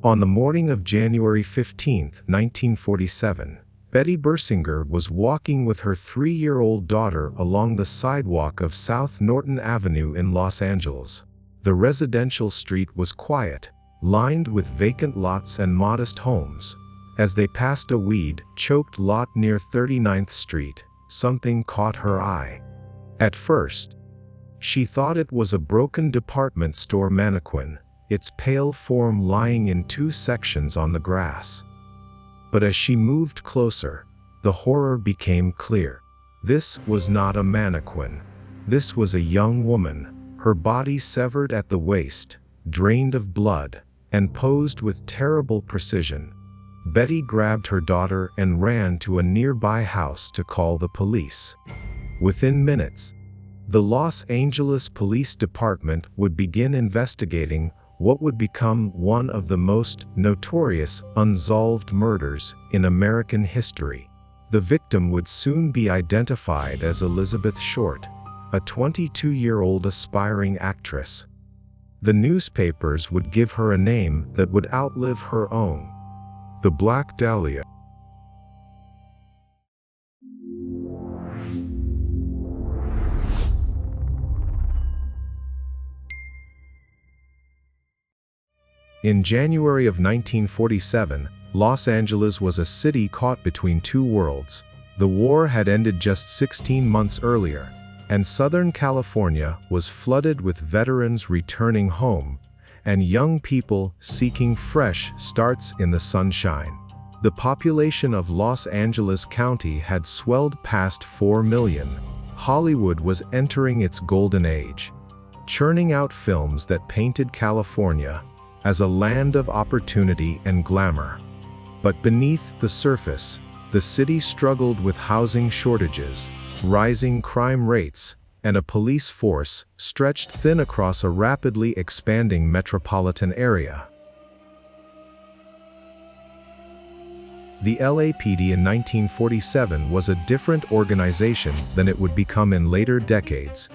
On the morning of January 15, 1947, Betty Bersinger was walking with her 3-year-old daughter along the sidewalk of South Norton Avenue in Los Angeles. The residential street was quiet, lined with vacant lots and modest homes. As they passed a weed-choked lot near 39th Street, something caught her eye. At first, she thought it was a broken department store mannequin, its pale form lying in 2 sections on the grass. But as she moved closer, the horror became clear. This was not a mannequin. This was a young woman, her body severed at the waist, drained of blood, and posed with terrible precision. Betty grabbed her daughter and ran to a nearby house to call the police. Within minutes, the Los Angeles Police Department would begin investigating what would become one of the most notorious unsolved murders in American history. The victim would soon be identified as Elizabeth Short, a 22-year-old aspiring actress. The newspapers would give her a name that would outlive her own: the Black Dahlia. In January of 1947, Los Angeles was a city caught between 2 worlds. The war had ended just 16 months earlier, and Southern California was flooded with veterans returning home and young people seeking fresh starts in the sunshine. The population of Los Angeles County had swelled past 4 million. Hollywood was entering its golden age, churning out films that painted California as a land of opportunity and glamour. But beneath the surface, the city struggled with housing shortages, rising crime rates, and a police force stretched thin across a rapidly expanding metropolitan area. The LAPD in 1947 was a different organization than it would become in later decades.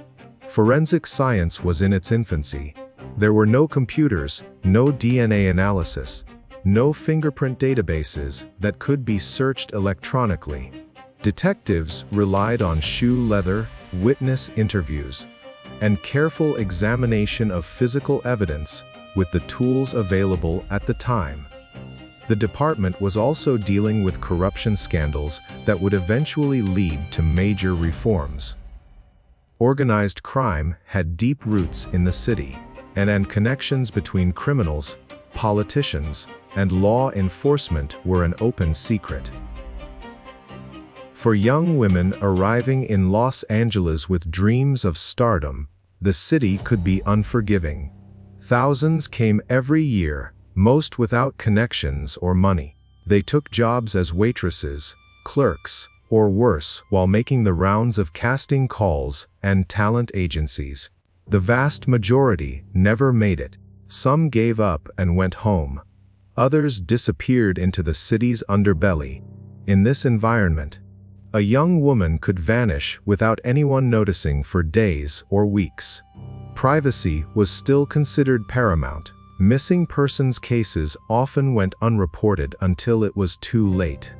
Forensic science was in its infancy. There were no computers, no DNA analysis, no fingerprint databases that could be searched electronically. Detectives relied on shoe leather, witness interviews, and careful examination of physical evidence with the tools available at the time. The department was also dealing with corruption scandals that would eventually lead to major reforms. Organized crime had deep roots in the city, and connections between criminals, politicians, and law enforcement were an open secret. For young women arriving in Los Angeles with dreams of stardom, the city could be unforgiving. Thousands came every year, most without connections or money. They took jobs as waitresses, clerks, or worse, while making the rounds of casting calls and talent agencies. The vast majority never made it. Some gave up and went home. Others disappeared into the city's underbelly. In this environment, a young woman could vanish without anyone noticing for days or weeks. Privacy was still considered paramount. Missing persons cases often went unreported until it was too late.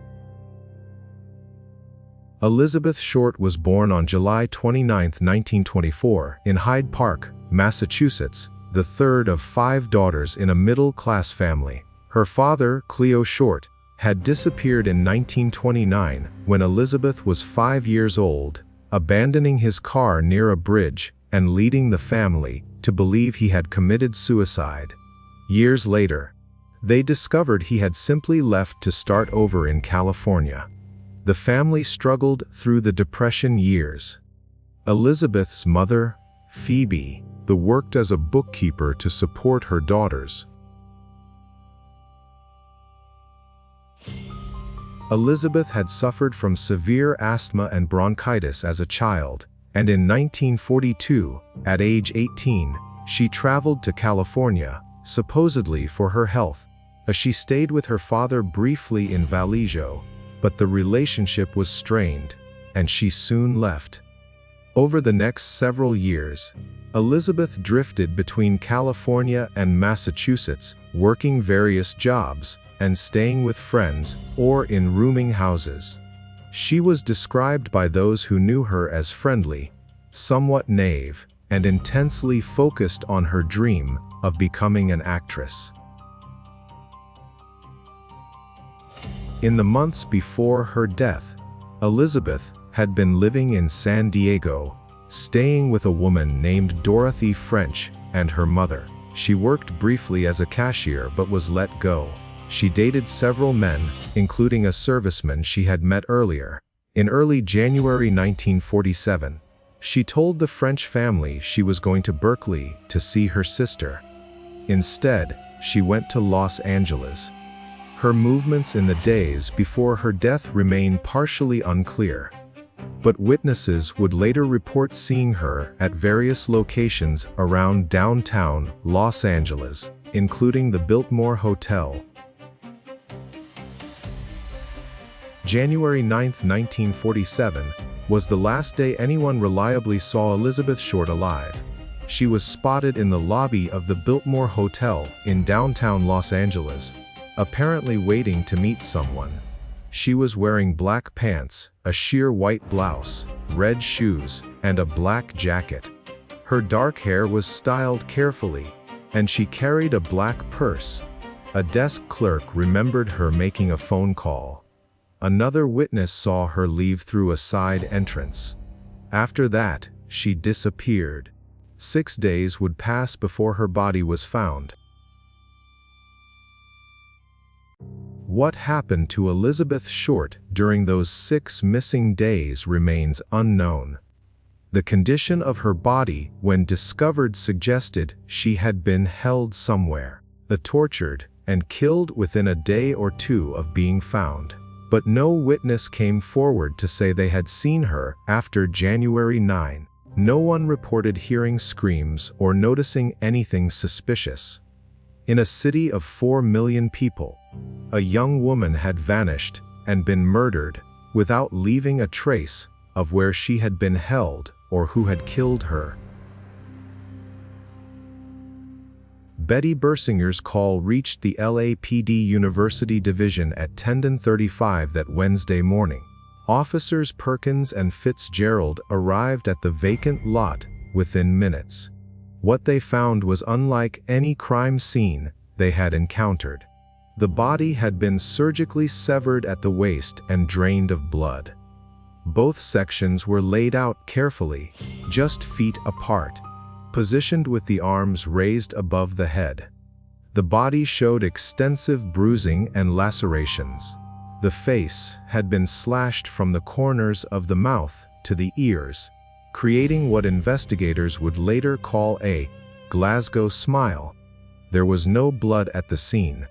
Elizabeth Short was born on July 29, 1924, in Hyde Park, Massachusetts, the third of 5 daughters in a middle-class family. Her father, Cleo Short, had disappeared in 1929 when Elizabeth was 5 years old, abandoning his car near a bridge and leading the family to believe he had committed suicide. Years later, they discovered he had simply left to start over in California. The family struggled through the Depression years. Elizabeth's mother, Phoebe, worked as a bookkeeper to support her daughters. Elizabeth had suffered from severe asthma and bronchitis as a child, and in 1942, at age 18, she traveled to California, supposedly for her health. She stayed with her father briefly in Vallejo, but the relationship was strained, and she soon left. Over the next several years, Elizabeth drifted between California and Massachusetts, working various jobs and staying with friends or in rooming houses. She was described by those who knew her as friendly, somewhat naive, and intensely focused on her dream of becoming an actress. In the months before her death, Elizabeth had been living in San Diego, staying with a woman named Dorothy French and her mother. She worked briefly as a cashier but was let go. She dated several men, including a serviceman she had met earlier. In early January 1947, she told the French family she was going to Berkeley to see her sister. Instead, she went to Los Angeles. Her movements in the days before her death remain partially unclear, but witnesses would later report seeing her at various locations around downtown Los Angeles, including the Biltmore Hotel. January 9, 1947, was the last day anyone reliably saw Elizabeth Short alive. She was spotted in the lobby of the Biltmore Hotel in downtown Los Angeles, apparently waiting to meet someone. She was wearing black pants, a sheer white blouse, red shoes, and a black jacket. Her dark hair was styled carefully, and she carried a black purse. A desk clerk remembered her making a phone call. Another witness saw her leave through a side entrance. After that, she disappeared. 6 days would pass before her body was found. What happened to Elizabeth Short during those 6 missing days remains unknown. The condition of her body when discovered suggested she had been held somewhere, tortured, and killed within a day or two of being found. But no witness came forward to say they had seen her after January 9. No one reported hearing screams or noticing anything suspicious. In a city of 4 million people, a young woman had vanished and been murdered without leaving a trace of where she had been held or who had killed her. Betty Bersinger's call reached the LAPD University Division at 10:35 that Wednesday morning. Officers Perkins and Fitzgerald arrived at the vacant lot within minutes. What they found was unlike any crime scene they had encountered. The body had been surgically severed at the waist and drained of blood. Both sections were laid out carefully, just feet apart, positioned with the arms raised above the head. The body showed extensive bruising and lacerations. The face had been slashed from the corners of the mouth to the ears, creating what investigators would later call a Glasgow smile. There was no blood at the scene.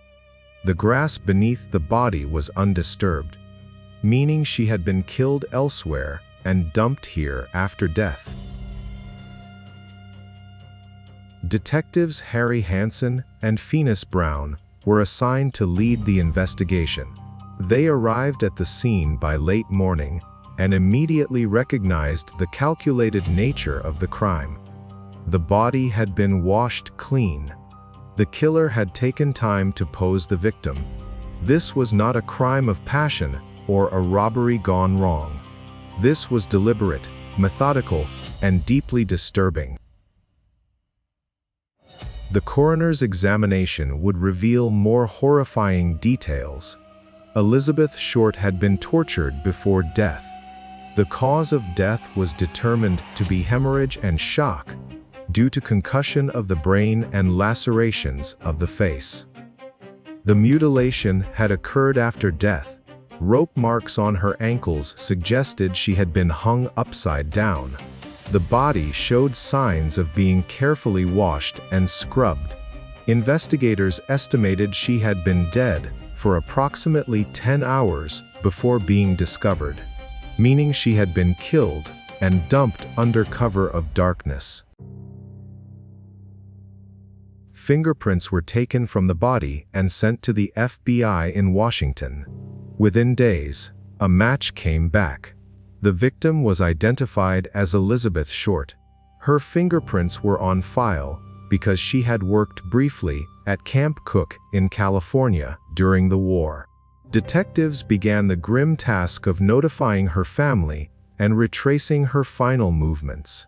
The grass beneath the body was undisturbed, meaning she had been killed elsewhere and dumped here after death. Detectives Harry Hansen and Phoenix Brown were assigned to lead the investigation. They arrived at the scene by late morning and immediately recognized the calculated nature of the crime. The body had been washed clean. The killer had taken time to pose the victim. This was not a crime of passion or a robbery gone wrong. This was deliberate, methodical, and deeply disturbing. The coroner's examination would reveal more horrifying details. Elizabeth Short had been tortured before death. The cause of death was determined to be hemorrhage and shock, due to concussion of the brain and lacerations of the face. The mutilation had occurred after death. Rope marks on her ankles suggested she had been hung upside down. The body showed signs of being carefully washed and scrubbed. Investigators estimated she had been dead for approximately 10 hours before being discovered, meaning she had been killed and dumped under cover of darkness. Fingerprints were taken from the body and sent to the FBI in Washington. Within days, a match came back. The victim was identified as Elizabeth Short. Her fingerprints were on file because she had worked briefly at Camp Cook in California during the war. Detectives began the grim task of notifying her family and retracing her final movements.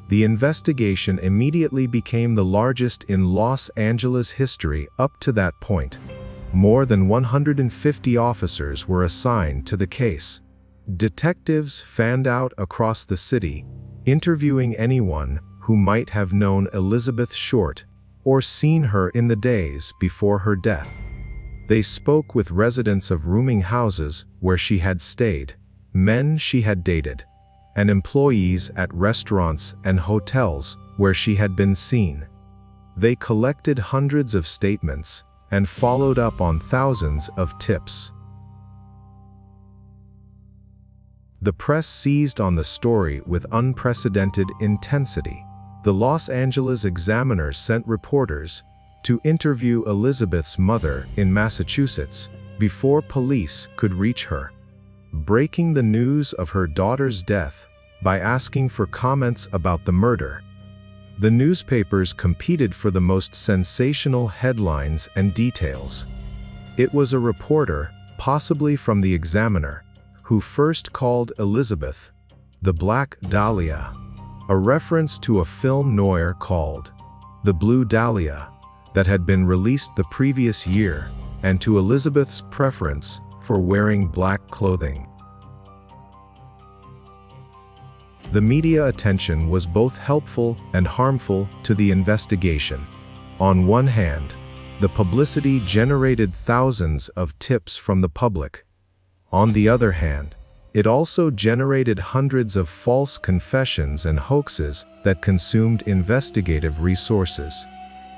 The investigation immediately became the largest in Los Angeles history up to that point. More than 150 officers were assigned to the case. Detectives fanned out across the city, interviewing anyone who might have known Elizabeth Short or seen her in the days before her death. They spoke with residents of rooming houses where she had stayed, men she had dated, and employees at restaurants and hotels where she had been seen. They collected hundreds of statements and followed up on thousands of tips. The press seized on the story with unprecedented intensity. The Los Angeles Examiner sent reporters to interview Elizabeth's mother in Massachusetts before police could reach her, breaking the news of her daughter's death by asking for comments about the murder. The newspapers competed for the most sensational headlines and details. It was a reporter, possibly from the Examiner, who first called Elizabeth the Black Dahlia, a reference to a film noir called The Blue Dahlia that had been released the previous year, and to Elizabeth's preference for wearing black clothing. The media attention was both helpful and harmful to the investigation. On one hand, the publicity generated thousands of tips from the public. On the other hand, it also generated hundreds of false confessions and hoaxes that consumed investigative resources.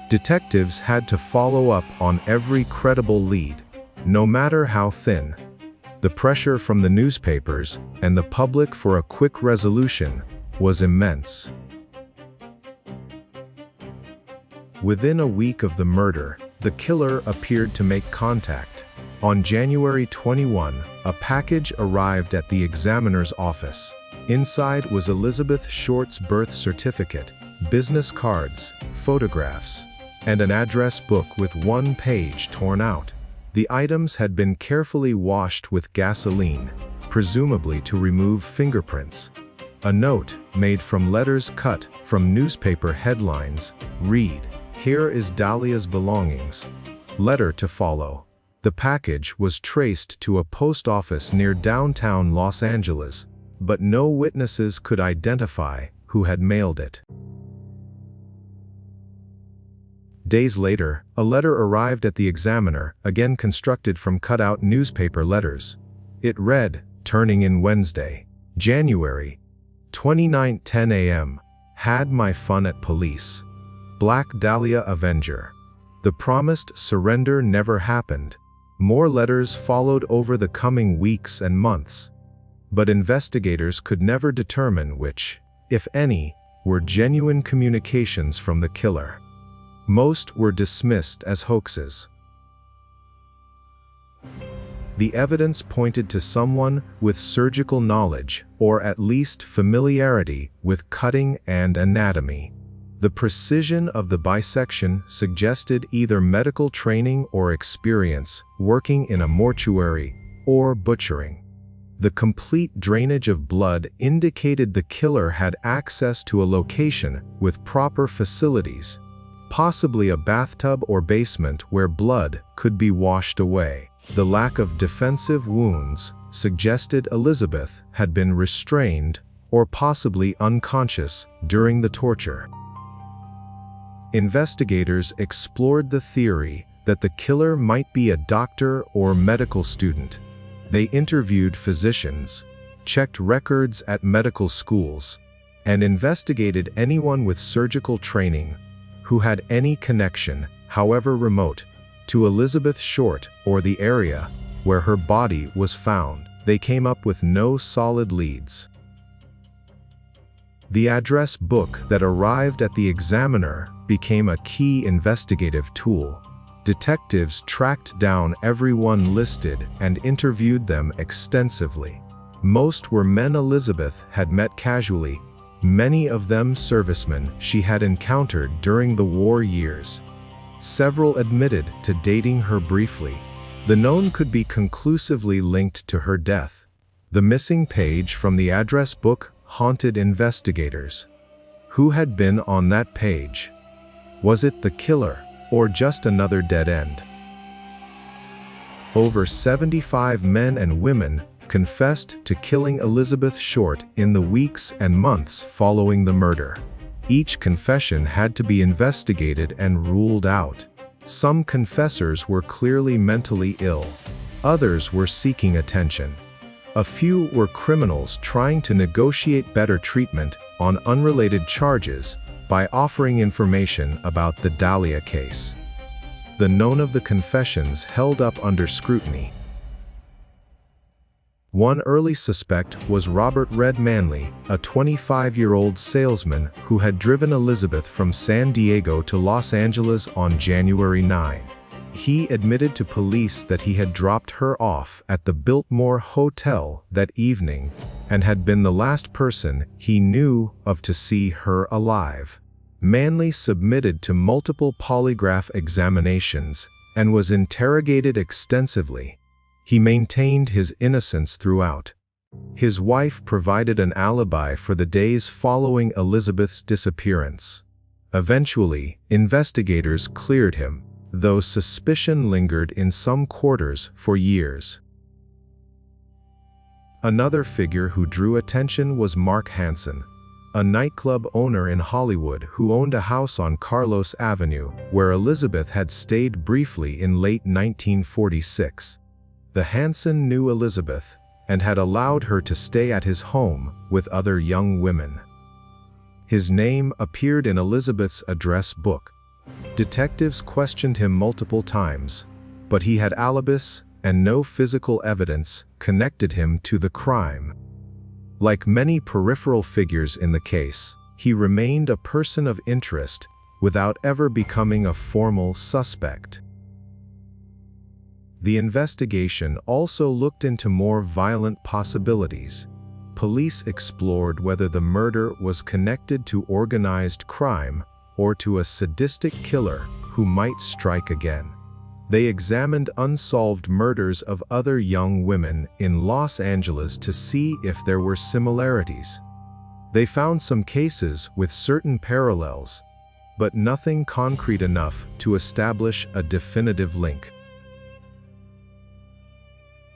Detectives had to follow up on every credible lead, no matter how thin. The pressure from the newspapers and the public for a quick resolution was immense. Within a week of the murder, the killer appeared to make contact. On January 21, a package arrived at the Examiner's office. Inside was Elizabeth Short's birth certificate, business cards, photographs, and an address book with one page torn out. The items had been carefully washed with gasoline, presumably to remove fingerprints. A note, made from letters cut from newspaper headlines, read, "Here is Dahlia's belongings. Letter to follow." The package was traced to a post office near downtown Los Angeles, but no witnesses could identify who had mailed it. Days later, a letter arrived at the Examiner, again constructed from cut-out newspaper letters. It read, turning in Wednesday, January 29, 10 a.m. Had my fun at police. Black Dahlia Avenger. The promised surrender never happened. More letters followed over the coming weeks and months, but investigators could never determine which, if any, were genuine communications from the killer. Most were dismissed as hoaxes. The evidence pointed to someone with surgical knowledge, or at least familiarity with cutting and anatomy. The precision of the bisection suggested either medical training or experience working in a mortuary or butchering. The complete drainage of blood indicated the killer had access to a location with proper facilities, possibly a bathtub or basement where blood could be washed away. The lack of defensive wounds suggested Elizabeth had been restrained or possibly unconscious during the torture. Investigators explored the theory that the killer might be a doctor or medical student. They interviewed physicians, checked records at medical schools, and investigated anyone with surgical training who had any connection, however remote, to Elizabeth Short or the area where her body was found. They came up with no solid leads. The address book that arrived at the Examiner became a key investigative tool. Detectives tracked down everyone listed and interviewed them extensively. Most were men Elizabeth had met casually, many of them servicemen she had encountered during the war years. Several admitted to dating her briefly. The known could be conclusively linked to her death. The missing page from the address book haunted investigators. Who had been on that page? Was it the killer, or just another dead end? Over 75 men and women confessed to killing Elizabeth Short in the weeks and months following the murder. Each confession had to be investigated and ruled out. Some confessors were clearly mentally ill. Others were seeking attention. A few were criminals trying to negotiate better treatment on unrelated charges by offering information about the Dahlia case. The known of the confessions held up under scrutiny. One early suspect was Robert Red Manley, a 25-year-old salesman who had driven Elizabeth from San Diego to Los Angeles on January 9. He admitted to police that he had dropped her off at the Biltmore Hotel that evening and had been the last person he knew of to see her alive. Manley submitted to multiple polygraph examinations and was interrogated extensively. He maintained his innocence throughout. His wife provided an alibi for the days following Elizabeth's disappearance. Eventually, investigators cleared him, though suspicion lingered in some quarters for years. Another figure who drew attention was Mark Hansen, a nightclub owner in Hollywood who owned a house on Carlos Avenue, where Elizabeth had stayed briefly in late 1946. The Hansen knew Elizabeth and had allowed her to stay at his home with other young women. His name appeared in Elizabeth's address book. Detectives questioned him multiple times, but he had alibis and no physical evidence connected him to the crime. Like many peripheral figures in the case, he remained a person of interest without ever becoming a formal suspect. The investigation also looked into more violent possibilities. Police explored whether the murder was connected to organized crime or to a sadistic killer who might strike again. They examined unsolved murders of other young women in Los Angeles to see if there were similarities. They found some cases with certain parallels, but nothing concrete enough to establish a definitive link.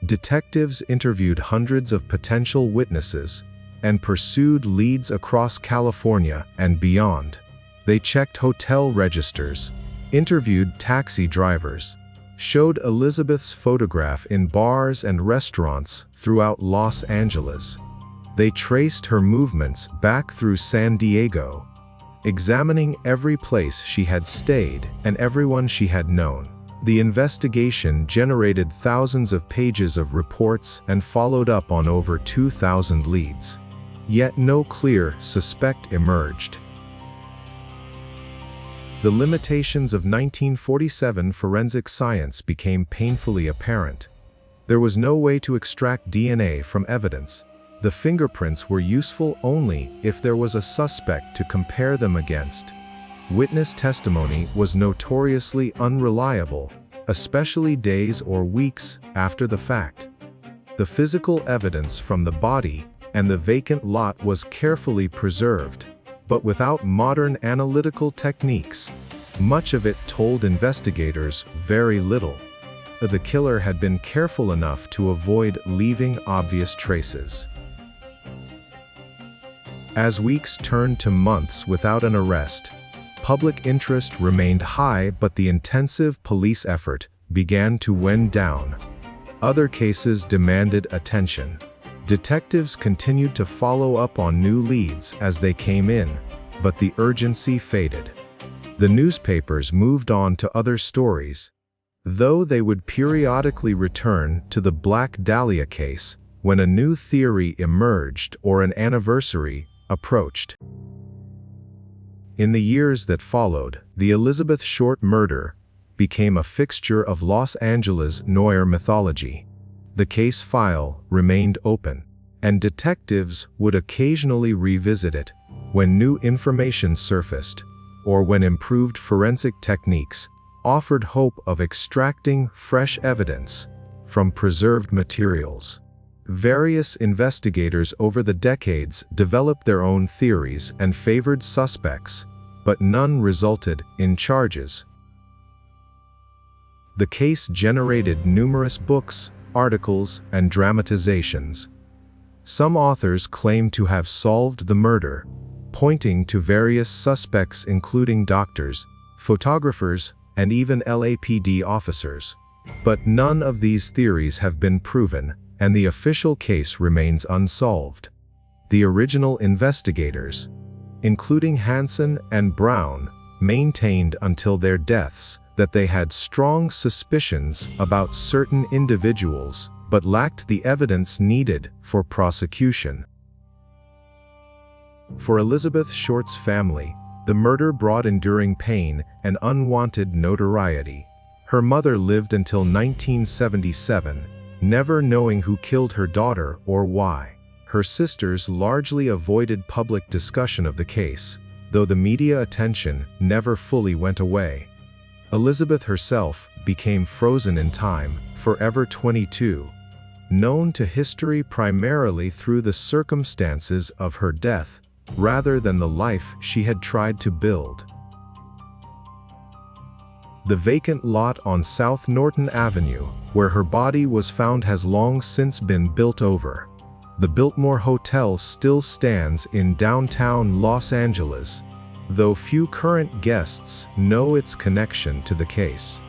Detectives interviewed hundreds of potential witnesses and pursued leads across California and beyond. They checked hotel registers, interviewed taxi drivers, showed Elizabeth's photograph in bars and restaurants throughout Los Angeles. They traced her movements back through San Diego, examining every place she had stayed and everyone she had known. The investigation generated thousands of pages of reports and followed up on over 2,000 leads. Yet no clear suspect emerged. The limitations of 1947 forensic science became painfully apparent. There was no way to extract DNA from evidence. The fingerprints were useful only if there was a suspect to compare them against. Witness testimony was notoriously unreliable, especially days or weeks after the fact. The physical evidence from the body and the vacant lot was carefully preserved, but without modern analytical techniques, much of it told investigators very little. The killer had been careful enough to avoid leaving obvious traces. As weeks turned to months without an arrest, public interest remained high, but the intensive police effort began to wind down. Other cases demanded attention. Detectives continued to follow up on new leads as they came in, but the urgency faded. The newspapers moved on to other stories, though they would periodically return to the Black Dahlia case when a new theory emerged or an anniversary approached. In the years that followed, the Elizabeth Short murder became a fixture of Los Angeles noir mythology. The case file remained open, and detectives would occasionally revisit it when new information surfaced, or when improved forensic techniques offered hope of extracting fresh evidence from preserved materials. Various investigators over the decades developed their own theories and favored suspects, but none resulted in charges. The case generated numerous books, articles, and dramatizations. Some authors claim to have solved the murder, pointing to various suspects including doctors, photographers, and even LAPD officers. But none of these theories have been proven, and the official case remains unsolved. The original investigators, including Hansen and Brown, maintained until their deaths that they had strong suspicions about certain individuals, but lacked the evidence needed for prosecution. For Elizabeth Short's family, the murder brought enduring pain and unwanted notoriety. Her mother lived until 1977, never knowing who killed her daughter or why. Her sisters largely avoided public discussion of the case, though the media attention never fully went away. Elizabeth herself became frozen in time, forever 22, known to history primarily through the circumstances of her death, rather than the life she had tried to build. The vacant lot on South Norton Avenue, where her body was found, has long since been built over. The Biltmore Hotel still stands in downtown Los Angeles, though few current guests know its connection to the case.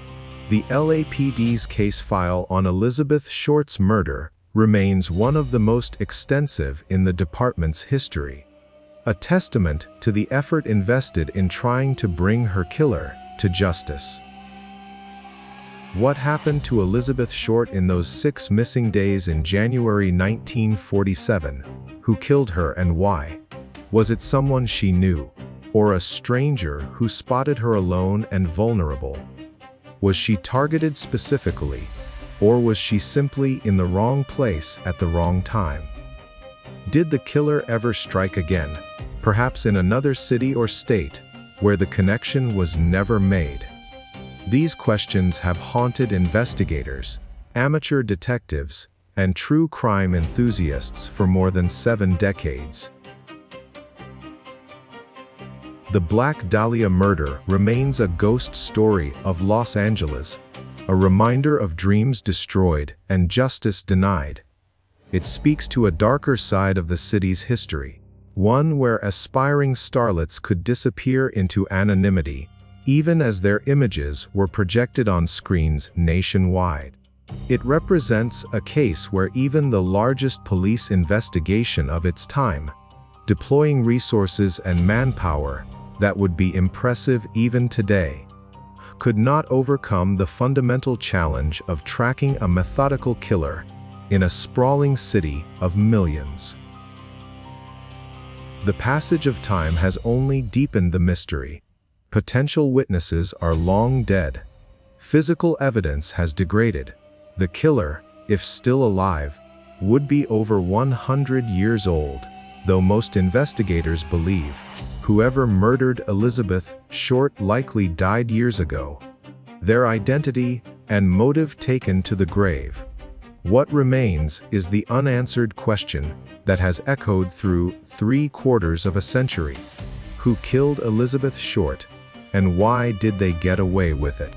The LAPD's case file on Elizabeth Short's murder remains one of the most extensive in the department's history, a testament to the effort invested in trying to bring her killer to justice. What happened to Elizabeth Short in those 6 missing days in January 1947? Who killed her and why? Was it someone she knew, or a stranger who spotted her alone and vulnerable? Was she targeted specifically, or was she simply in the wrong place at the wrong time? Did the killer ever strike again, perhaps in another city or state, where the connection was never made? These questions have haunted investigators, amateur detectives, and true crime enthusiasts for more than 7 decades. The Black Dahlia murder remains a ghost story of Los Angeles, a reminder of dreams destroyed and justice denied. It speaks to a darker side of the city's history, one where aspiring starlets could disappear into anonymity, even as their images were projected on screens nationwide. It represents a case where even the largest police investigation of its time, deploying resources and manpower that would be impressive even today, could not overcome the fundamental challenge of tracking a methodical killer in a sprawling city of millions. The passage of time has only deepened the mystery. Potential witnesses are long dead. Physical evidence has degraded. The killer, if still alive, would be over 100 years old, though most investigators believe whoever murdered Elizabeth Short likely died years ago. Their identity and motive taken to the grave. What remains is the unanswered question that has echoed through 3/4 of a century. Who killed Elizabeth Short, and why did they get away with it?